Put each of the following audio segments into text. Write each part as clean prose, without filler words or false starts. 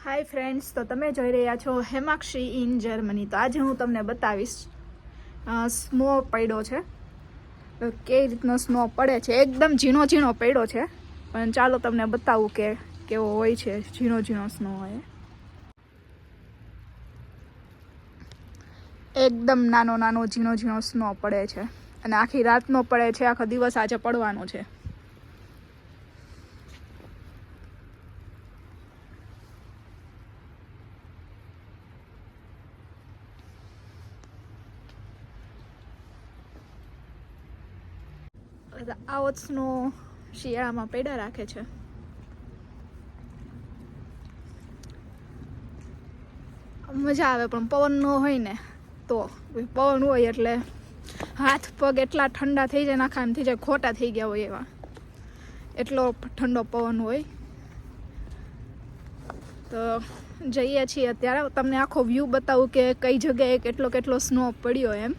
Hi friends, તો તમે જોઈ રહ્યા છો હેમાક્ષી ઇન જર્મની. તો આજે હું તમને બતાવીશ સ્નો પડ્યો છે, કેવી રીતનો સ્નો પડે છે. એકદમ ઝીણો ઝીણો પડ્યો છે, પણ ચાલો તમને બતાવું કે કેવો હોય છે ઝીણો ઝીણો સ્નો હોય. એકદમ નાનો નાનો ઝીણો ઝીણો સ્નો પડે છે અને આખી રાતનો પડે છે, આખો દિવસ આજે પડવાનો છે. આવો જ સ્નો શિયાળામાં પડ્યા રાખે છે. મજા આવે, પણ પવન ન હોય ને તો. પવન હોય એટલે હાથ પગ એટલા ઠંડા થઈ જાય, નાખા એમ થઈ જાય ખોટા થઈ ગયા હોય એવા, એટલો ઠંડો પવન હોય. તો જઈએ છીએ અત્યારે, તમને આખો વ્યૂ બતાવું કે કઈ જગ્યાએ કેટલો કેટલો સ્નો પડ્યો એમ.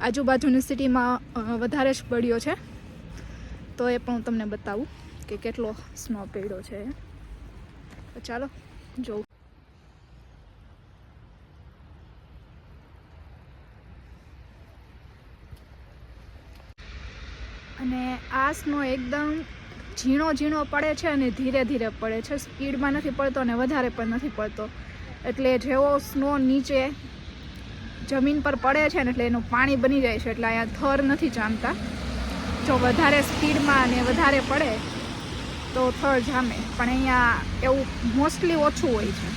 આજુબાજુની સિટીમાં વધારે જ પડ્યો છે, તો એ પણ હું તમને બતાવું કે કેટલો સ્નો પડ્યો છે. તો ચાલો જોઉં. અને આ સ્નો એકદમ ઝીણો ઝીણો પડે છે અને ધીરે ધીરે પડે છે, સ્પીડમાં નથી પડતો અને વધારે પણ નથી પડતો. એટલે જેવો સ્નો નીચે જમીન પર પડે છે ને એટલે એનું પાણી બની જાય છે, એટલે અહીંયા થર નથી જામતા. જો વધારે સ્પીડમાં અને વધારે પડે તો થર જામે, પણ અહીંયા એવું મોસ્ટલી ઓછું હોય છે.